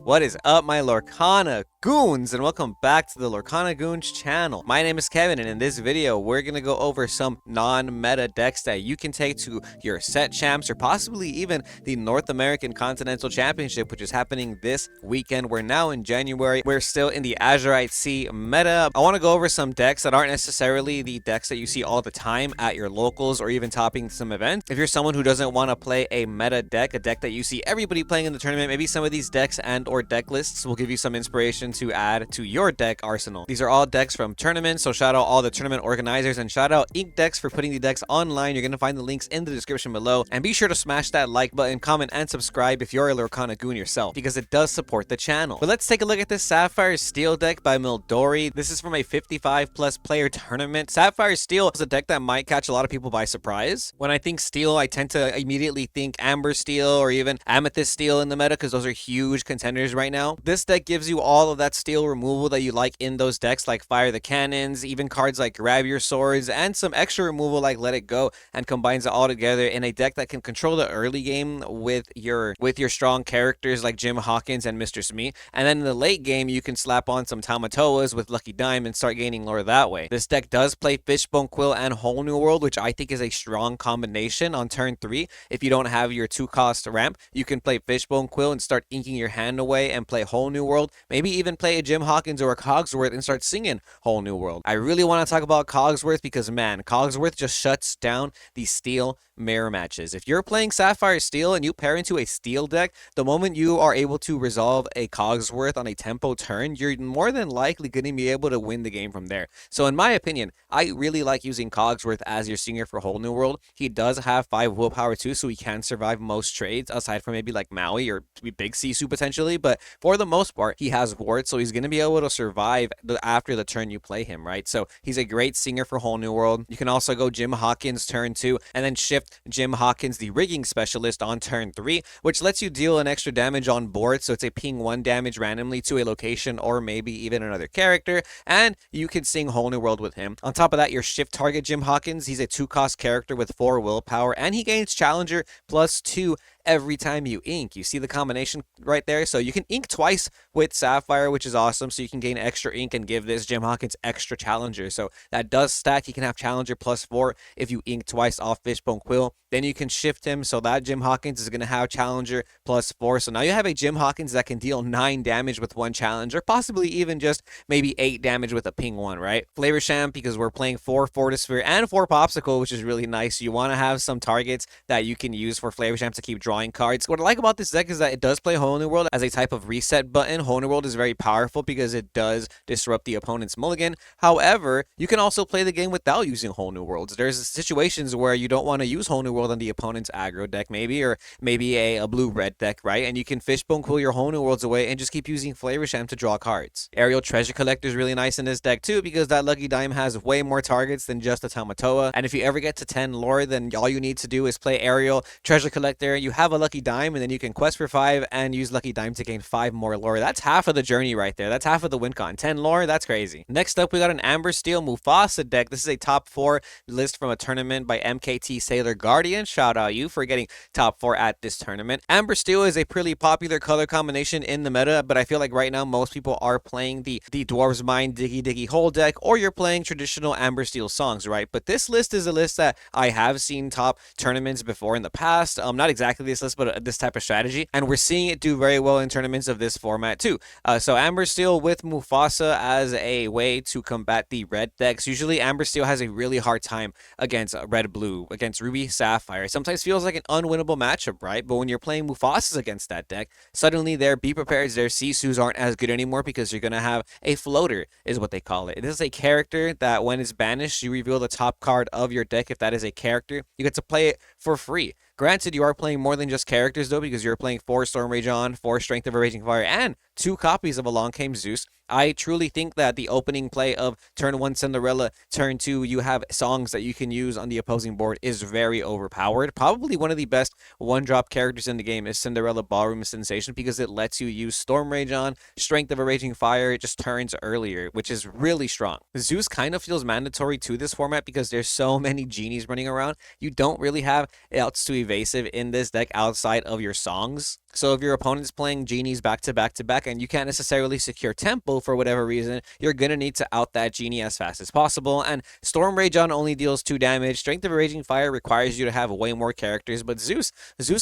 What is up, my Lorcana Goons, and welcome back to the Lorcana Goons channel. My name is Kevin, and in this video, we're gonna go over some non-meta decks that you can take to your set champs, or possibly even the North American Continental Championship, which is happening this weekend. We're now in January. We're still in the Azurite C meta. I want to go over some decks that aren't necessarily the decks that you see all the time at your locals or even topping some events. If you're someone who doesn't want to play a meta deck, a deck that you see everybody playing in the tournament, maybe some of these decks and or deck lists will give you some inspiration to add to your deck arsenal. These are all decks from tournaments, so shout out all the tournament organizers and shout out Ink Decks for putting the decks online. You're going to find the links in the description below, and be sure to smash that like button, comment, and subscribe if you're a Lorcana Goon yourself, because it does support the channel. But let's take a look at this Sapphire Steel deck by Mildori. This is from a 55 plus player tournament. Sapphire Steel is a deck that might catch a lot of people by surprise. When I think Steel, I tend to immediately think Amber Steel or even Amethyst Steel in the meta, because those are huge contenders right now. This deck gives you all of that steel removal that you like in those decks, like Fire the Cannons, even cards like Grab Your Swords, and some extra removal like Let It Go, and combines it all together in a deck that can control the early game with your strong characters like Jim Hawkins and Mr. Smee. And then in the late game, you can slap on some Tamatoas with Lucky Dime and start gaining lore that way. This deck does play Fishbone Quill and Whole New World, which I think is a strong combination on turn 3. If you don't have your 2-cost ramp, you can play Fishbone Quill and start inking your hand away and play Whole New World. Maybe even play a Jim Hawkins or a Cogsworth and start singing Whole New World. I really want to talk about Cogsworth because, man, Cogsworth just shuts down the steel mirror matches. If you're playing Sapphire Steel and you pair into a steel deck, the moment you are able to resolve a Cogsworth on a tempo turn, you're more than likely going to be able to win the game from there. So in my opinion, I really like using Cogsworth as your singer for Whole New World. He does have 5 willpower too, so he can survive most trades, aside from maybe like Maui or Big Sisu potentially, but for the most part, he has wards, so he's going to be able to survive after the turn you play him, right? So he's a great singer for Whole New World. You can also go Jim Hawkins turn 2, and then shift Jim Hawkins, the rigging specialist, on turn 3, which lets you deal an extra damage on board, so it's a ping 1 damage randomly to a location or maybe even another character, and you can sing Whole New World with him. On top of that, your shift target Jim Hawkins, he's a 2-cost character with 4 willpower, and he gains Challenger +2 every time you ink. You see the combination right there? So you can ink twice with Sapphire, which is awesome. So you can gain extra ink and give this Jim Hawkins extra Challenger. So that does stack. You can have Challenger +4 if you ink twice off Fishbone Quill. Then you can shift him so that Jim Hawkins is going to have Challenger +4. So now you have a Jim Hawkins that can deal 9 damage with 1 Challenger, possibly even just maybe 8 damage with a ping 1, right? Flavor Champ, because we're playing 4 Fortisphere and 4 Popsicle, which is really nice. You want to have some targets that you can use for Flavor Champ to keep drawing cards. What I like about this deck is that it does play Whole New World as a type of reset button. Whole New World is very powerful because it does disrupt the opponent's mulligan. However, you can also play the game without using Whole New Worlds. There's situations where you don't want to use Whole New World on the opponent's aggro deck, maybe, or maybe a blue-red deck, right? And you can Fishbone Quill your Whole New Worlds away and just keep using Flavor Champ to draw cards. Aerial Treasure Collector is really nice in this deck too, because that Lucky Dime has way more targets than just a Tamatoa. And if you ever get to 10 lore, then all you need to do is play Aerial Treasure Collector. You have a Lucky Dime, and then you can quest for 5 and use Lucky Dime to gain 5 more lore. That's half of the journey right there. That's half of the win con. 10 lore, that's crazy. Next up, we got an Amber Steel Mufasa deck. This is a top 4 list from a tournament by MKT Sailor Guardian. Shout out you for getting top 4 at this tournament. Amber Steel is a pretty popular color combination in the meta, but I feel like right now most people are playing the Dwarves Mine Diggy Diggy Hole deck, or you're playing traditional Amber Steel songs, right? But this list is a list that I have seen top tournaments before in the past. Not exactly this list, but this type of strategy, and we're seeing it do very well in tournaments of this format too. So Amber Steel with Mufasa as a way to combat the red decks. Usually Amber Steel has a really hard time against red blue, against Ruby Sapphire. It sometimes feels like an unwinnable matchup, right? But when you're playing Mufasas against that deck, suddenly their Be Prepared, their Sisus aren't as good anymore, because you're gonna have a floater, is what they call it. This is a character that when it's banished, you reveal the top card of your deck. If that is a character, you get to play it for free. Granted, you are playing more than just characters though, because you're playing 4 Storm Rage on, 4 Strength of a Raging Fire, and 2 copies of Along Came Zeus. I truly think that the opening play of turn 1 Cinderella, turn 2 you have songs that you can use on the opposing board is very overpowered. Probably one of the best 1-drop characters in the game is Cinderella Ballroom Sensation, because it lets you use Storm Rage on, Strength of a Raging Fire, it just turns earlier, which is really strong. Zeus kind of feels mandatory to this format because there's so many genies running around. You don't really have outs to evasive in this deck outside of your songs. So if your opponent's playing genies back to back to back and you can't necessarily secure tempo for whatever reason, you're going to need to out that genie as fast as possible. And Storm Rage on only deals 2 damage. Strength of a Raging Fire requires you to have way more characters, but Zeus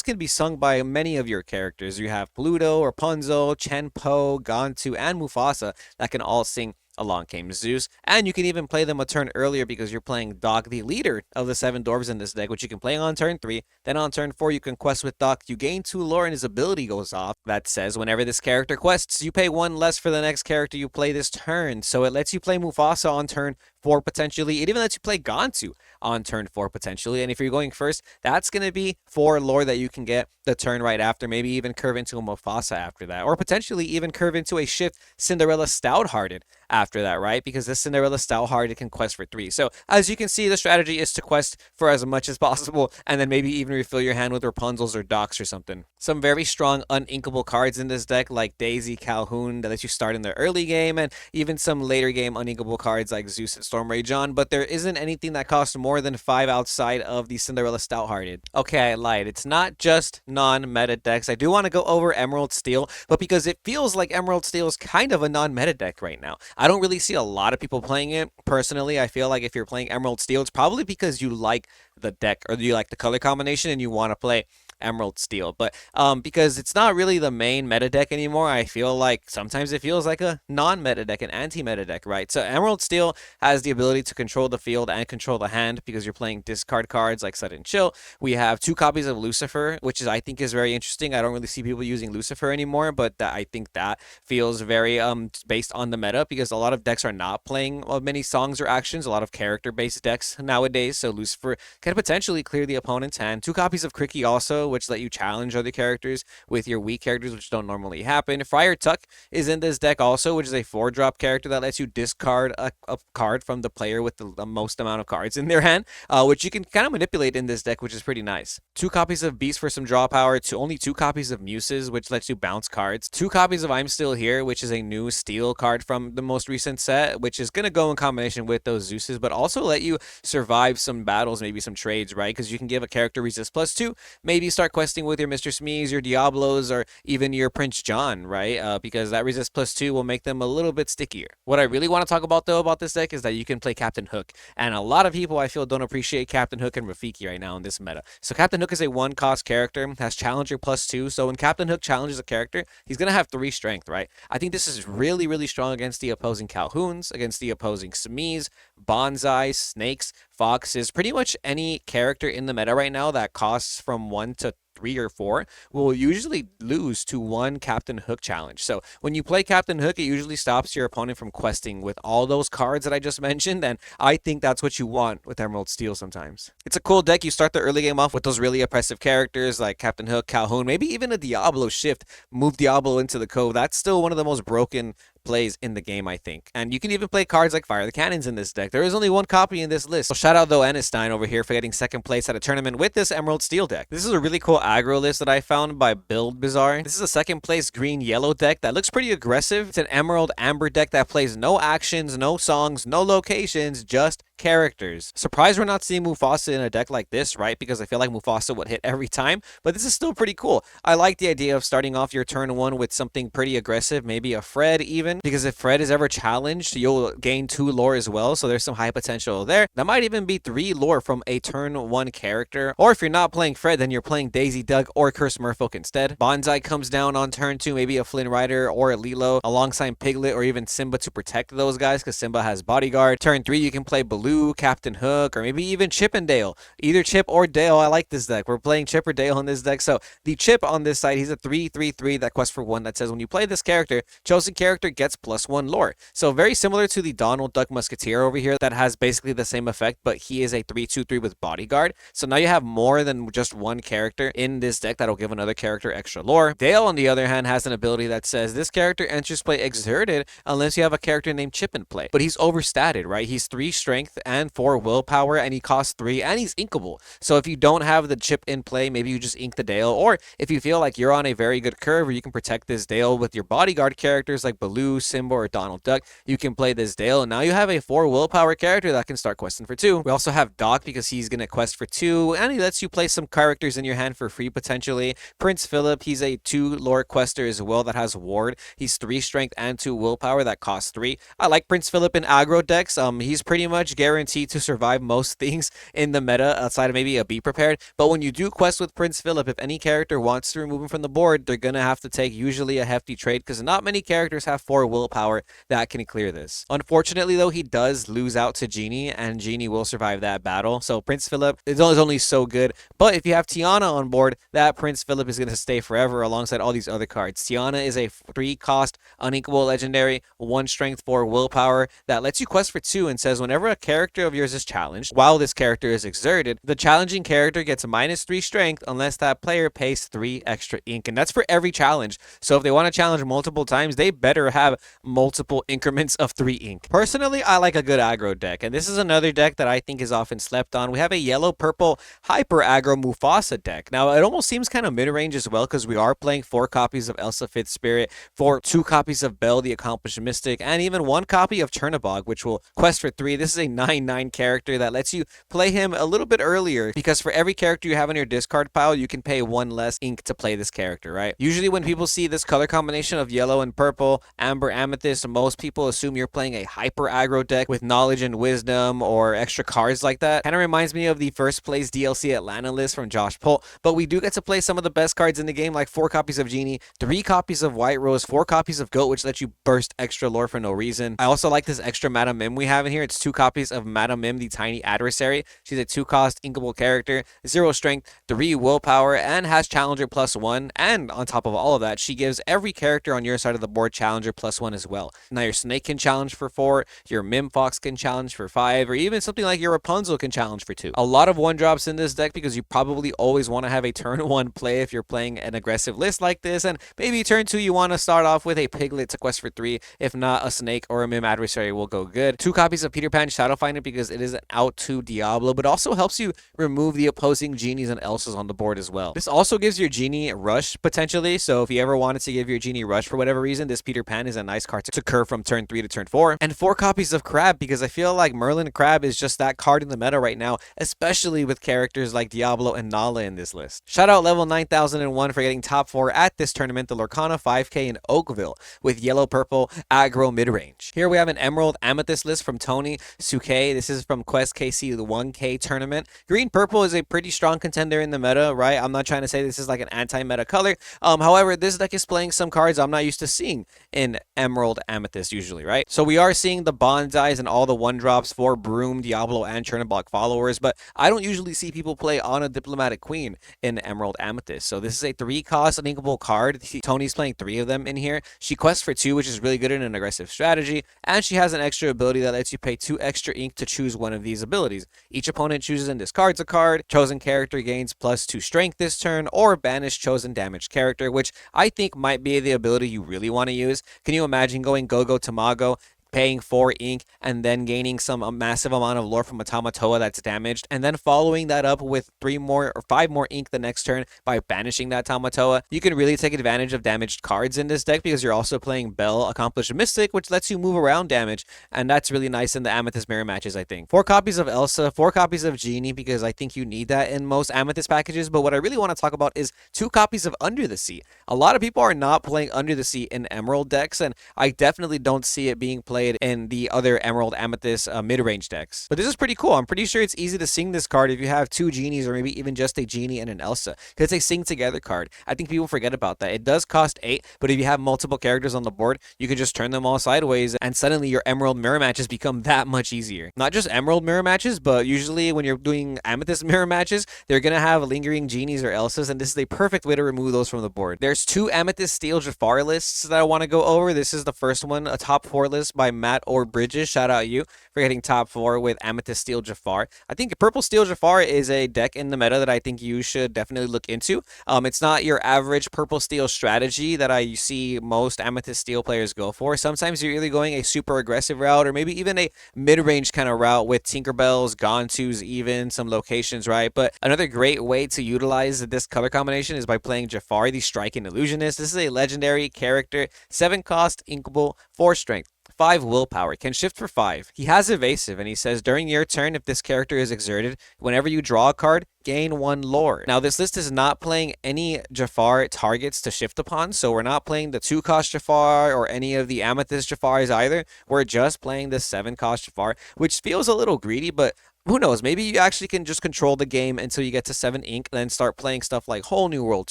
can be sung by many of your characters. You have Pluto, Rapunzel, Chenpo, Gantu, and Mufasa that can all sing Along Came Zeus, and you can even play them a turn earlier because you're playing Doc, the leader of the 7 dwarves in this deck, which you can play on turn 3. Then on turn 4, you can quest with Doc. You gain 2 lore and his ability goes off. That says whenever this character quests, you pay 1 less for the next character you play this turn. So it lets you play Mufasa on turn 4 potentially. It even lets you play Gantu on turn 4 potentially. And if you're going first, that's going to be 4 lore that you can get the turn right after. Maybe even curve into a Mufasa after that. Or potentially even curve into a Shift Cinderella Stouthearted after that, right? Because this Cinderella Stouthearted can quest for 3. So as you can see, the strategy is to quest for as much as possible and then maybe even refill your hand with Rapunzels or Docs or something. Some very strong uninkable cards in this deck like Daisy, Calhoun that lets you start in the early game, and even some later game uninkable cards like Zeus and Storm Rage on, but there isn't anything that costs more than 5 outside of the Cinderella Stouthearted. Okay, I lied. It's not just non-meta decks. I do want to go over Emerald Steel, but because it feels like Emerald Steel is kind of a non-meta deck right now. I don't really see a lot of people playing it. Personally, I feel like if you're playing Emerald Steel, it's probably because you like the deck or you like the color combination and you want to play Emerald Steel. But because it's not really the main meta deck anymore, I feel like sometimes it feels like a non-meta deck, an anti-meta deck, right? So Emerald Steel has the ability to control the field and control the hand because you're playing discard cards like Sudden Chill. We have 2 copies of Lucifer, which is I think is very interesting. I don't really see people using Lucifer anymore, but I think that feels very based on the meta because a lot of decks are not playing many songs or actions, a lot of character-based decks nowadays. So Lucifer can potentially clear the opponent's hand. 2 copies of Cricky also, which let you challenge other characters with your weak characters, which don't normally happen. Friar Tuck is in this deck also, which is a 4-drop character that lets you discard a card from the player with the most amount of cards in their hand, which you can kind of manipulate in this deck, which is pretty nice. 2 copies of Beast for some draw power, only 2 copies of Muses, which lets you bounce cards. 2 copies of I'm Still Here, which is a new steel card from the most recent set, which is going to go in combination with those Zeuses, but also let you survive some battles, maybe some trades, right? Because you can give a character resist +2, maybe start questing with your Mr. Smees, your Diablos, or even your Prince John, right? Because that resist +2 will make them a little bit stickier. What I really want to talk about, though, about this deck is that you can play Captain Hook, and a lot of people, I feel, don't appreciate Captain Hook and Rafiki right now in this meta. So Captain Hook is a 1-cost character, has Challenger +2, so when Captain Hook challenges a character, he's going to have 3 strength, right? I think this is really, really strong against the opposing Calhouns, against the opposing Smees, Bonsai, Snakes, Foxes, pretty much any character in the meta right now that costs from 1 to 3 or 4 will usually lose to 1 Captain Hook challenge. So when you play Captain Hook, it usually stops your opponent from questing with all those cards that I just mentioned, and I think that's what you want with Emerald Steel sometimes. It's a cool deck. You start the early game off with those really oppressive characters like Captain Hook, Calhoun, maybe even a Diablo Shift, move Diablo into the Cove. That's still one of the most broken plays in the game, I think. And you can even play cards like Fire the Cannons in this deck. There is only 1 copy in this list. So shout out though Enestein over here for getting 2nd place at a tournament with this Emerald Steel deck. This is a really cool aggro list that I found by Build Bazaar. This is a 2nd place green-yellow deck that looks pretty aggressive. It's an Emerald Amber deck that plays no actions, no songs, no locations, just characters. Surprised we're not seeing Mufasa in a deck like this, right? Because I feel like Mufasa would hit every time, but this is still pretty cool. I like the idea of starting off your turn 1 with something pretty aggressive, maybe a Fred even, because if Fred is ever challenged, you'll gain 2 lore as well, so there's some high potential there. That might even be 3 lore from a turn 1 character, or if you're not playing Fred, then you're playing Daisy Doug or Curse Merfolk instead. Bonsai comes down on turn 2, maybe a Flynn Rider or a Lilo alongside Piglet or even Simba to protect those guys because Simba has bodyguard. Turn 3, you can play Baloo, Captain Hook, or maybe even Chip and Dale. Either Chip or Dale. I like this deck. We're playing Chip or Dale in this deck. So the Chip on this side, he's a 3/3/3 that quests for 1 that says when you play this character, chosen character gets +1 lore. So very similar to the Donald Duck Musketeer over here that has basically the same effect, but he is a 3/2/3 with bodyguard. So now you have more than just 1 character in this deck that'll give another character extra lore. Dale, on the other hand, has an ability that says this character enters play exerted unless you have a character named Chip in play. But he's overstated, right? He's 3 strength, strength and 4 willpower, and he costs 3, and he's inkable. So if you don't have the chip in play, maybe you just ink the Dale, or if you feel like you're on a very good curve where you can protect this Dale with your bodyguard characters like Baloo, Simba, or Donald Duck, you can play this Dale, and now you have a 4 willpower character that can start questing for 2. We also have Doc because he's going to quest for 2, and he lets you play some characters in your hand for free potentially. Prince Philip, he's a 2 lore quester as well that has ward. He's 3 strength and 2 willpower that costs 3. I like Prince Philip in aggro decks. He's pretty much guaranteed to survive most things in the meta outside of maybe a Be Prepared, but when you do quest with Prince Philip, if any character wants to remove him from the board, they're gonna have to take usually a hefty trade because not many characters have 4 willpower that can clear this. Unfortunately though, he does lose out to Genie, and Genie will survive that battle, so Prince Philip is only so good. But if you have Tiana on board, that Prince Philip is going to stay forever alongside all these other cards. Tiana is a 3 cost unequal legendary, 1 strength, 4 willpower that lets you quest for 2 and says whenever a character of yours is challenged, while this character is exerted, the challenging character gets -3 strength unless that player pays 3 extra ink, and that's for every challenge. So if they want to challenge multiple times, they better have multiple increments of 3 ink. Personally, I like a good aggro deck, and this is another deck that I think is often slept on. We have a yellow-purple hyper aggro Mufasa deck. Now, it almost seems kind of mid-range as well because we are playing 4 copies of Elsa 5th Spirit, 2 copies of Belle the Accomplished Mystic, and even 1 copy of Chernabog, which will quest for 3. This is a 9/9 character that lets you play him a little bit earlier because for every character you have in your discard pile, you can pay 1 less ink to play this character, right? Usually when people see this color combination of yellow and purple, amber, amethyst, most people assume you're playing a hyper aggro deck with knowledge and wisdom or extra cards like that. Kind of reminds me of the first place DLC Atlanta list from Josh Polt, but we do get to play some of the best cards in the game, like 4 copies of Genie, 3 copies of White Rose, 4 copies of Goat, which lets you burst extra lore for no reason. I also like this extra Madame Mim we have in here. It's 2 copies of Madame Mim, the Tiny Adversary. She's a 2 cost inkable character, 0 strength, 3 willpower, and has Challenger +1. And on top of all of that, she gives every character on your side of the board Challenger +1 as well. Now your Snake can challenge for 4, your Mim Fox can challenge for 5, or even something like your Rapunzel can challenge for 2. A lot of 1-drops in this deck because you probably always want to have a turn 1 play if you're playing an aggressive list like this, and maybe turn 2 you want to start off with a Piglet to quest for 3. If not, a Snake or a Mim Adversary will go good. 2 copies of Peter Pan Shadowfinder because it is an out to Diablo, but also helps you remove the opposing Genies and Elsas on the board as well. This also gives your Genie Rush potentially, so if you ever wanted to give your Genie Rush for whatever reason, this Peter Pan is a nice card to curve from turn 3 to turn 4. And 4 copies of Crab because I feel like Merlin Crab is just that card in the meta right now, especially with characters like Diablo and Nala in this list. Shout out level 9001 for getting top 4 at this tournament, the Lorcana 5K in Oakville, with yellow-purple aggro mid-range. Here we have an Emerald Amethyst list from Tony Suke. This is from Quest KC, the 1K tournament. Green-purple is a pretty strong contender in the meta, right? I'm not trying to say this is like an anti-meta color. However, this deck is playing some cards I'm not used to seeing in Emerald Amethyst usually, right? So we are seeing the Bonsais and all the 1-drops for Broom, Diablo, and Chernabog followers, but I don't usually see people play on a Diplomatic Queen in Emerald Amethyst. So this is a 3-cost uninkable card. Tony's playing 3 of them in here. She quests for 2, which is really good in an aggressive strategy, and she has an extra ability that lets you pay 2 extra ink to choose one of these abilities. Each opponent chooses and discards a card. Chosen character gains +2 strength this turn, or banish chosen damaged character, which I think might be the ability you really want to use. Can you imagine going Go-Go Tamago, paying 4 ink, and then gaining a massive amount of lore from a Tamatoa that's damaged, and then following that up with 3 more or 5 more ink the next turn by banishing that Tamatoa? You can really take advantage of damaged cards in this deck because you're also playing Belle, Accomplished Mystic, which lets you move around damage, and that's really nice in the Amethyst mirror matches, I think. 4 copies of Elsa, 4 copies of Genie because I think you need that in most Amethyst packages, but what I really want to talk about is 2 copies of Under the Sea. A lot of people are not playing Under the Sea in Emerald decks, and I definitely don't see it being played in the other Emerald Amethyst mid-range decks. But this is pretty cool. I'm pretty sure it's easy to sing this card if you have 2 Genies or maybe even just a Genie and an Elsa, because it's a sing together card. I think people forget about that. It does cost 8, but if you have multiple characters on the board, you can just turn them all sideways and suddenly your Emerald mirror matches become that much easier. Not just Emerald mirror matches, but usually when you're doing Amethyst mirror matches, they're going to have lingering Genies or Elsas, and this is a perfect way to remove those from the board. There's 2 Amethyst Steel Jafar lists that I want to go over. This is the first one, a top 4 list by by Matt or Bridges. Shout out you for getting top 4 with Amethyst Steel Jafar. I think Purple Steel Jafar is a deck in the meta that I think you should definitely look into. It's not your average Purple Steel strategy that I see most Amethyst Steel players go for. Sometimes you're either going a super aggressive route or maybe even a mid-range kind of route with Tinkerbells, Gontus, even some locations, right? But another great way to utilize this color combination is by playing Jafar, the Striking Illusionist. This is a legendary character, 7 cost, inkable, 4 strength. 5 willpower, can shift for 5. He has evasive, and he says during your turn, if this character is exerted, whenever you draw a card, gain 1 lore. Now, this list is not playing any Jafar targets to shift upon, so we're not playing the 2-cost Jafar or any of the Amethyst Jafars either. We're just playing the 7-cost Jafar, which feels a little greedy, but who knows? Maybe you actually can just control the game until you get to 7 ink, then start playing stuff like Whole New World,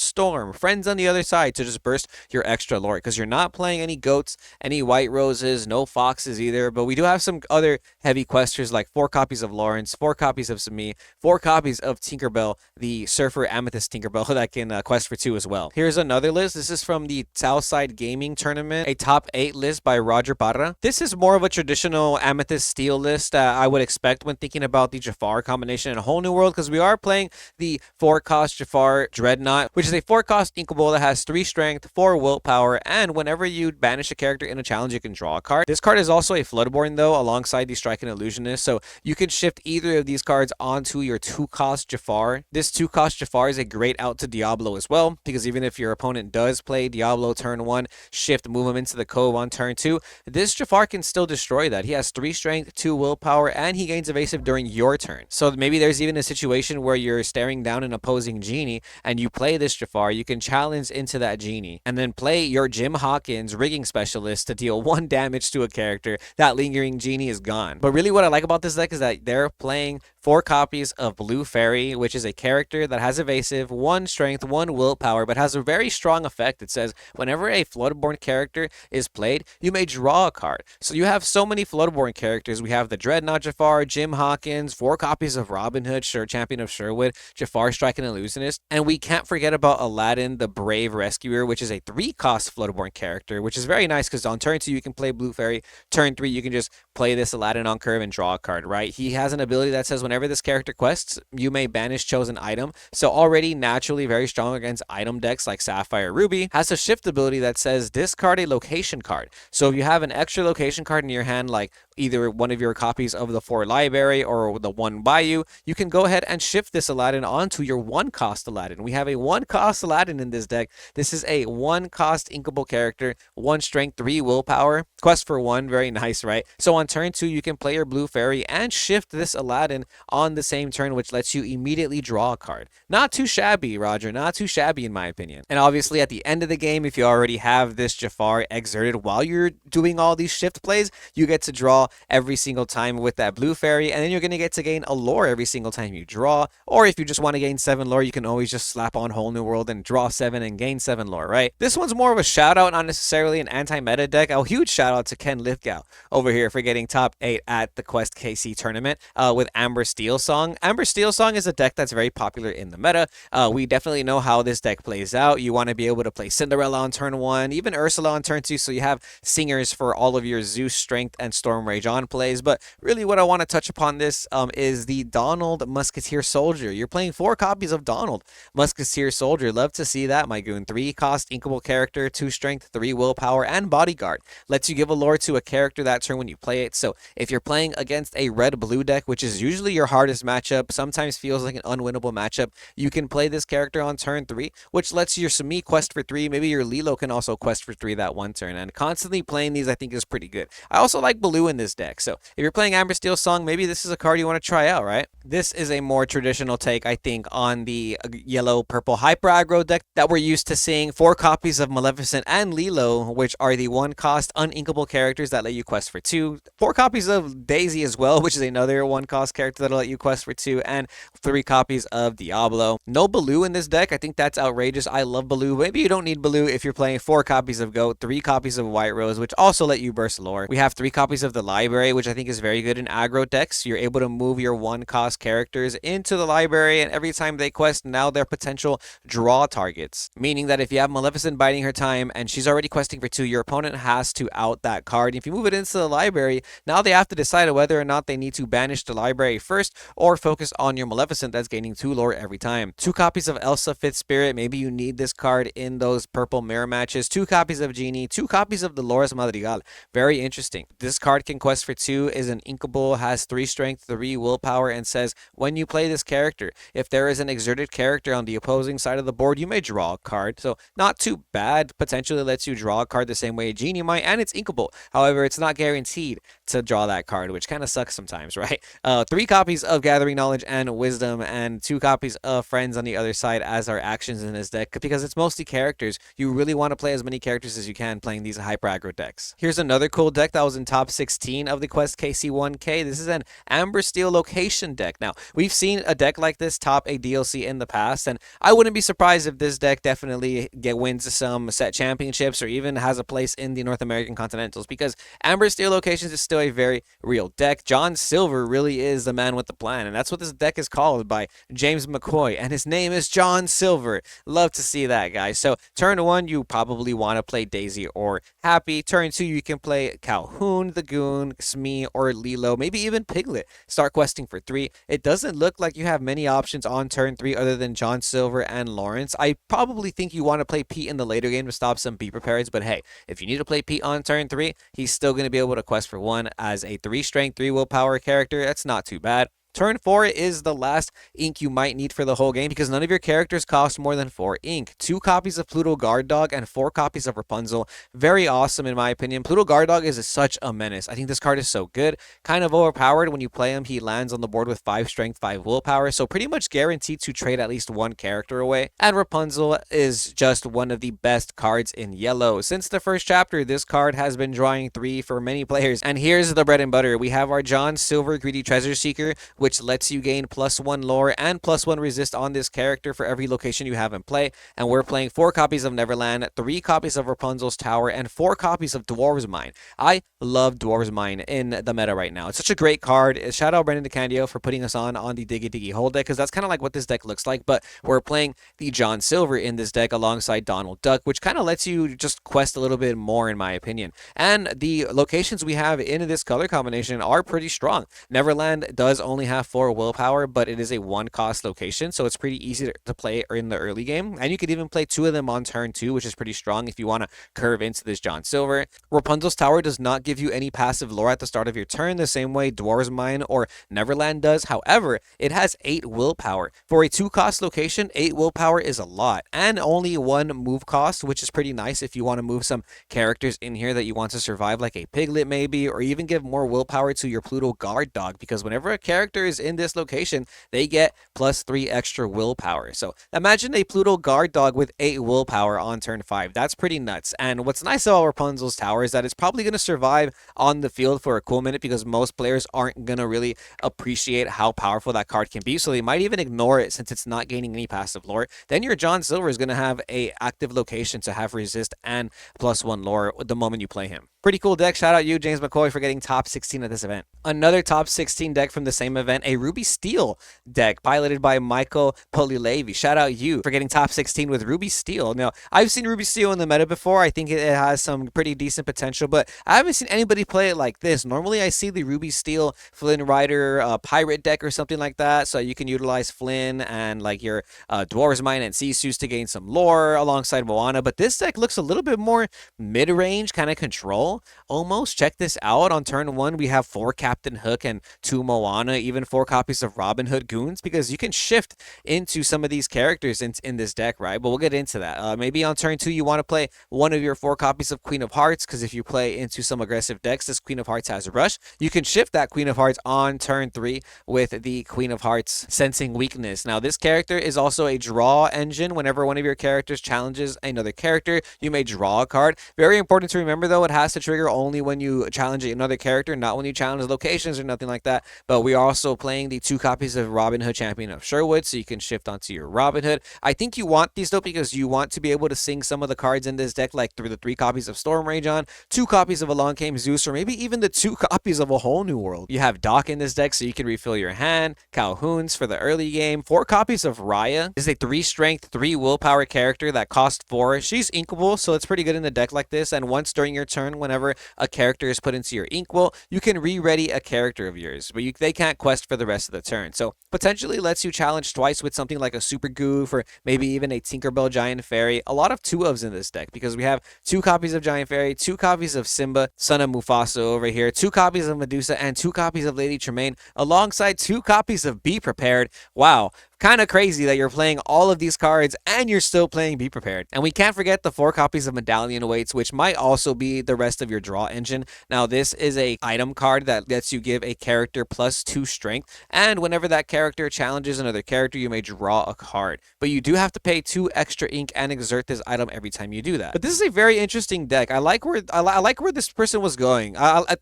Storm, Friends on the Other Side to just burst your extra lore, because you're not playing any goats, any white roses, no foxes either. But we do have some other heavy questers like 4 copies of Lawrence, 4 copies of Sami, 4 copies of Tinkerbell, the Surfer Amethyst Tinkerbell that can quest for 2 as well. Here's another list. This is from the Southside Gaming Tournament, a top 8 list by Roger Parra. This is more of a traditional Amethyst Steel list I would expect when thinking about the Jafar combination in a Whole New World, because we are playing the 4-cost Jafar Dreadnought, which is a 4-cost inkable that has 3 strength, 4 willpower, and whenever you banish a character in a challenge, you can draw a card. This card is also a Floodborn, though, alongside the Striking Illusionist, so you can shift either of these cards onto your 2-cost Jafar. This 2-cost Jafar is a great out to Diablo as well, because even if your opponent does play Diablo turn 1, shift, move him into the Cove on turn 2, this Jafar can still destroy that. He has 3 strength, 2 willpower, and he gains evasive during your turn. So maybe there's even a situation where you're staring down an opposing genie and you play this Jafar, you can challenge into that genie and then play your Jim Hawkins rigging specialist to deal 1 damage to a character. That lingering genie is gone. But really what I like about this deck is that they're playing 4 copies of Blue Fairy, which is a character that has evasive, 1 strength, 1 willpower, but has a very strong effect. It says whenever a Floodborn character is played, you may draw a card. So you have so many Floodborn characters. We have the Dreadnought Jafar, Jim Hawkins, 4 copies of Robin Hood, Champion of Sherwood, Jafar Striking Illusionist, and we can't forget about Aladdin, the Brave Rescuer, which is a 3-cost Floodborn character, which is very nice because on turn 2 you can play Blue Fairy, turn 3 you can just play this Aladdin on curve and draw a card, right? He has an ability that says whenever this character quests, you may banish chosen item. So already naturally very strong against item decks like Sapphire Ruby. Has a shift ability that says discard a location card. So if you have an extra location card in your hand, like either one of your copies of the 4 library or the 1 Bayou, you can go ahead and shift this Aladdin onto your 1-cost Aladdin. We have a 1-cost Aladdin in this deck. This is a 1-cost inkable character, 1 strength, 3 willpower, quest for 1, very nice, right? So on turn 2, you can play your Blue Fairy and shift this Aladdin on the same turn, which lets you immediately draw a card. Not too shabby, Roger, not too shabby in my opinion. And obviously at the end of the game, if you already have this Jafar exerted while you're doing all these shift plays, you get to draw every single time with that Blue Fairy, and then you're going to get to gain a lore every single time you draw. Or if you just want to gain 7 lore, you can always just slap on Whole New World and draw 7 and gain 7 lore, right? This one's more of a shout out, not necessarily an anti-meta deck. A huge shout out to Ken Lithgow over here for getting top 8 at the Quest KC tournament with Amber Steel Song. Amber Steel Song is a deck that's very popular in the meta. We definitely know how this deck plays out. You want to be able to play Cinderella on turn 1, even Ursula on turn 2, so you have singers for all of your Zeus, Strength, and Storm Rage on plays. But really what I want to touch upon this is the Donald Musketeer Soldier. You're playing 4 copies of Donald Musketeer Soldier. Love to see that, my goon. 3-cost inkable character, 2 strength, 3 willpower, and bodyguard. Lets you give a lore to a character that turn when you play it. So if you're playing against a red-blue deck, which is usually your hardest matchup, sometimes feels like an unwinnable matchup, you can play this character on turn 3, which lets your Sami quest for 3. Maybe your Lilo can also quest for 3 that one turn. And constantly playing these, I think, is pretty good. I also like Baloo in this deck. So if you're playing Amber Steel Song, maybe this is a card you want to try out, right? This is a more traditional take, I think, on the yellow-purple hyper aggro deck that we're used to seeing. 4 copies of Maleficent and Lilo, which are the 1-cost uninkable characters that let you quest for 2. 4 copies of Daisy as well, which is another 1-cost character that'll let you quest for 2, and 3 copies of Diablo. No Baloo in this deck. I think that's outrageous. I love Baloo. Maybe you don't need Baloo if you're playing 4 copies of Goat, 3 copies of White Rose, which also let you burst lore. We have 3 copies of the library, which I think is very good in aggro decks. You're able to move your one-cost characters into the library, and every time they quest, now they're potential draw targets. Meaning that if you have Maleficent biding her time and she's already questing for 2, your opponent has to out that card. If you move it into the library, now they have to decide whether or not they need to banish the library first or focus on your Maleficent that's gaining 2 lore every time. 2 copies of Elsa Fifth Spirit, maybe you need this card in those purple mirror matches. 2 copies of Genie, 2 copies of Dolores Madrigal. Very interesting. This card can quest for 2, is an inkable, has 3 strength, 3 willpower, and says when you play this character, if there is an exerted character on the opposing side of the board, you may draw a card. So not too bad. Potentially lets you draw a card the same way a Genie might, and it's inkable. However, it's not guaranteed to draw that card, which kind of sucks sometimes, right? 3 copies of Gathering Knowledge and Wisdom, and 2 copies of Friends on the other side as our actions in this deck, because it's mostly characters. You really want to play as many characters as you can playing these hyper aggro decks. Here's another cool deck that was in top 16 of the Quest KC1K. This is an Amber Steel Location deck. Now, we've seen a deck like this top a DLC in the past, and I wouldn't be surprised if this deck definitely wins some set championships or even has a place in the North American Continentals, because Amber Steel Locations is still a very real deck. John Silver really is the man with the plan, and that's what this deck is called by James McCoy, and his name is John Silver. Love to see that, guys. So turn 1, you probably want to play Daisy or Happy. Turn 2, you can play Calhoun, the Goon, Smee, or Lilo, maybe even Piglet. Start questing for 3. It doesn't look like you have many options on turn 3 other than John Silver and Lawrence. I probably think you want to play Pete in the later game to stop some Be Prepareds, but hey, if you need to play Pete on turn 3, he's still going to be able to quest for 1 as a 3 strength, 3 willpower character. That's not too bad. Turn 4 is the last ink you might need for the whole game, because none of your characters cost more than 4 ink. 2 copies of Pluto Guard Dog and 4 copies of Rapunzel. Very awesome in my opinion. Pluto Guard Dog is such a menace. I think this card is so good. Kind of overpowered. When you play him, he lands on the board with 5 strength, 5 willpower, so pretty much guaranteed to trade at least 1 character away. And Rapunzel is just one of the best cards in yellow. Since the first chapter, this card has been drawing 3 for many players. And here's the bread and butter. We have our John Silver Greedy Treasure Seeker, which lets you gain +1 lore and +1 resist on this character for every location you have in play. And we're playing 4 copies of Neverland, 3 copies of Rapunzel's Tower, and 4 copies of Dwarves Mine. I love Dwarves Mine in the meta right now. It's such a great card. Shout out Brendan DeCandio for putting us on the Diggy Diggy Hole deck, because that's kind of like what this deck looks like, but we're playing the John Silver in this deck alongside Donald Duck, which kind of lets you just quest a little bit more in my opinion. And the locations we have in this color combination are pretty strong. Neverland does only have 4 willpower, but it is a 1-cost location, so it's pretty easy to play in the early game. And you could even play 2 of them on turn 2, which is pretty strong if you want to curve into this John Silver. Rapunzel's Tower does not give you any passive lore at the start of your turn the same way Dwarves Mine or Neverland does. However, it has 8 willpower. For a 2-cost location, 8 willpower is a lot, and only 1 move cost, which is pretty nice if you want to move some characters in here that you want to survive, like a Piglet maybe, or even give more willpower to your Pluto Guard Dog, because whenever a character is in this location, they get +3 extra willpower. So imagine a Pluto Guard Dog with 8 willpower on turn 5. That's pretty nuts. And what's nice about Rapunzel's Tower is that it's probably going to survive on the field for a cool minute, because most players aren't going to really appreciate how powerful that card can be, so they might even ignore it since it's not gaining any passive lore. Then your John Silver is going to have a active location to have resist and +1 lore the moment you play him. Pretty cool deck. Shout out you, James McCoy, for getting top 16 at this event. Another top 16 deck from the same event, a Ruby Steel deck piloted by Michael Polilevi. Shout out you for getting top 16 with Ruby Steel. Now, I've seen Ruby Steel in the meta before. I think it has some pretty decent potential, but I haven't seen anybody play it like this. Normally, I see the Ruby Steel Flynn Rider pirate deck or something like that, so you can utilize Flynn and like your Dwarves Mine and Sisu's to gain some lore alongside Moana, but this deck looks a little bit more mid-range, kind of control almost. Check this out. On turn 1, we have 4 Captain Hook and 2 Moana, even 4 copies of Robin Hood Goons, because you can shift into some of these characters in this deck, right? But we'll get into that. Maybe on turn 2, you want to play one of your 4 copies of Queen of Hearts, because if you play into some aggressive decks, this Queen of Hearts has Rush. You can shift that Queen of Hearts on turn 3 with the Queen of Hearts Sensing Weakness. Now, this character is also a draw engine. Whenever one of your characters challenges another character, you may draw a card. Very important to remember, though, it has to trigger only when you challenge another character, not when you challenge locations or nothing like that. But we are also playing the 2 copies of Robin Hood, Champion of Sherwood, so you can shift onto your Robin Hood. I think you want these though because you want to be able to sing some of the cards in this deck, like through the 3 copies of Storm Rage on, 2 copies of Along Came Zeus, or maybe even the 2 copies of A Whole New World. You have Doc in this deck, so you can refill your hand. Calhoun's for the early game. 4 copies of Raya. This is a 3 strength, 3 willpower character that costs 4. She's inkable, so it's pretty good in a deck like this. And once during your turn, whenever a character is put into your inkwell, you can re-ready a character of yours, but they can't quest for the rest of the turn. So potentially lets you challenge twice with something like a Super Goof or maybe even a Tinkerbell Giant Fairy. A lot of 2-ofs in this deck because we have 2 copies of Giant Fairy, 2 copies of Simba, son of Mufasa over here, 2 copies of Medusa, and 2 copies of Lady Tremaine, alongside 2 copies of Be Prepared. Wow. Kind of crazy that you're playing all of these cards and you're still playing Be Prepared. And we can't forget the 4 copies of Medallion Weights, which might also be the rest of your draw engine. Now, this is a item card that lets you give a character plus 2 strength, and whenever that character challenges another character, you may draw a card. But you do have to pay 2 extra ink and exert this item every time you do that. But this is a very interesting deck. I like where this person was going.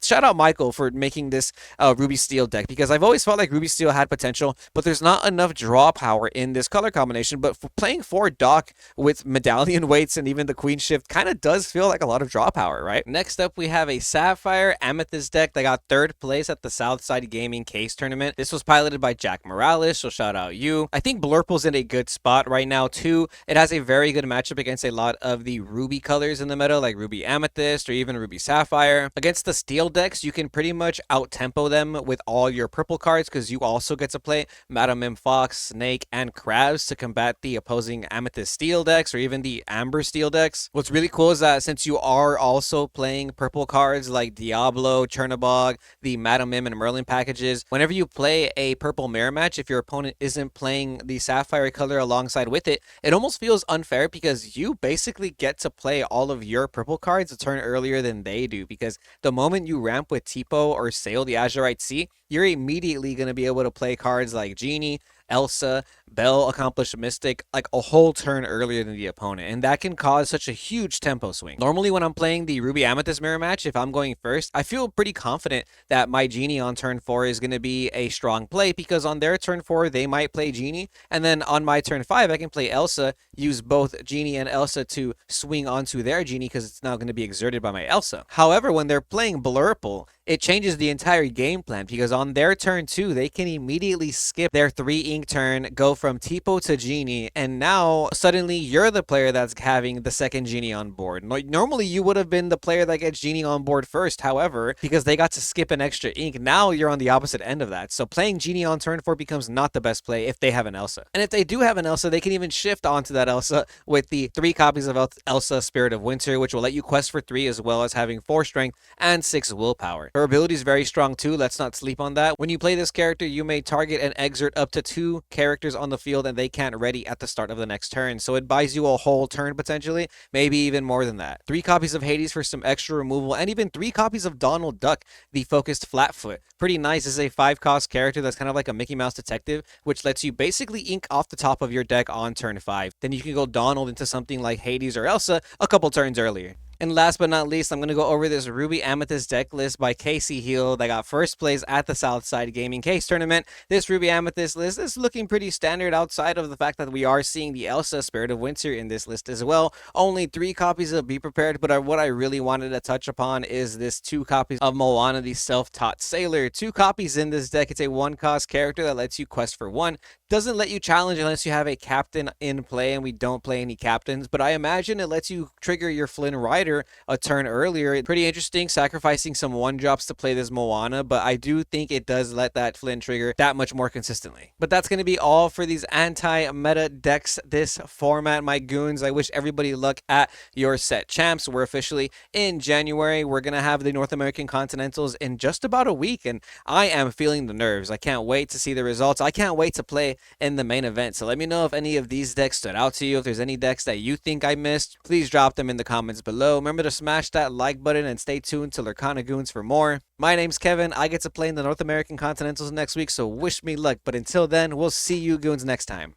Shout out Michael for making this Ruby Steel deck, because I've always felt like Ruby Steel had potential, but there's not enough draw power in this color combination. But for playing 4 Doc with Medallion Weights and even the Queen Shift kind of does feel like a lot of draw power, right? Next up, we have a Sapphire Amethyst deck that got 3rd place at the Southside Gaming Case Tournament. This was piloted by Jack Morales, so shout out you. I think Blurple's in a good spot right now too. It has a very good matchup against a lot of the Ruby colors in the meta, like Ruby Amethyst or even Ruby Sapphire. Against the Steel decks, you can pretty much out-tempo them with all your purple cards because you also get to play Madam Mim Fox, Snake, and Crabs to combat the opposing Amethyst Steel decks or even the Amber Steel decks. What's really cool is that since you are also playing purple cards like Diablo, Chernobog, the Madam Mim and Merlin packages, whenever you play a purple mirror match, if your opponent isn't playing the Sapphire color alongside with it, it almost feels unfair because you basically get to play all of your purple cards a turn earlier than they do, because the moment you ramp with Tipo or Sail the Azurite Sea, you're immediately going to be able to play cards like Genie, Elsa, Belle, Accomplished Mystic, like a whole turn earlier than the opponent, and that can cause such a huge tempo swing. Normally when I'm playing the Ruby Amethyst mirror match, if I'm going first, I feel pretty confident that my Genie on turn 4 is going to be a strong play, because on their turn 4 they might play Genie, and then on my turn 5 I can play Elsa, use both Genie and Elsa to swing onto their Genie because it's now going to be exerted by my Elsa. However, when they're playing Blurple, it changes the entire game plan, because on their turn 2 they can immediately skip their 3 ink turn, go from Tipo to Genie, and now suddenly you're the player that's having the second Genie on board. Normally you would have been the player that gets Genie on board first. However, because they got to skip an extra ink, now you're on the opposite end of that. So playing Genie on turn 4 becomes not the best play if they have an Elsa. And if they do have an Elsa, they can even shift onto that Elsa with the 3 copies of Elsa Spirit of Winter, which will let you quest for 3 as well as having 4 strength and 6 willpower. Her ability is very strong too. Let's not sleep on that. When you play this character, you may target and exert up to 2 characters on the field and they can't ready at the start of the next turn. So it buys you a whole turn potentially, maybe even more than that. 3 copies of Hades for some extra removal, and even 3 copies of Donald Duck, the focused Flatfoot. Pretty nice. This is a 5-cost character that's kind of like a Mickey Mouse detective, which lets you basically ink off the top of your deck on turn 5. Then you can go Donald into something like Hades or Elsa a couple turns earlier. And last but not least, I'm going to go over this Ruby Amethyst deck list by Casey Hill that got 1st place at the Southside Gaming Case Tournament. This Ruby Amethyst list is looking pretty standard outside of the fact that we are seeing the Elsa Spirit of Winter in this list as well. Only 3 copies of Be Prepared, but what I really wanted to touch upon is this 2 copies of Moana, the Self-Taught Sailor. 2 copies in this deck. It's a 1-cost character that lets you quest for 1. Doesn't let you challenge unless you have a captain in play, and we don't play any captains, but I imagine it lets you trigger your Flynn Rider a turn earlier. Pretty interesting, sacrificing some 1-drops to play this Moana, but I do think it does let that Flynn trigger that much more consistently. But that's going to be all for these anti-meta decks this format, my goons. I wish everybody luck at your set champs. We're officially in January. We're going to have the North American Continentals in just about a week, and I am feeling the nerves. I can't wait to see the results. I can't wait to play in the main event. So let me know if any of these decks stood out to you. If there's any decks that you think I missed, please drop them in the comments below. Remember to smash that like button and stay tuned to Lorcana Goons for more. My name's Kevin. I get to play in the North American Continentals next week, so wish me luck. But until then, we'll see you goons next time.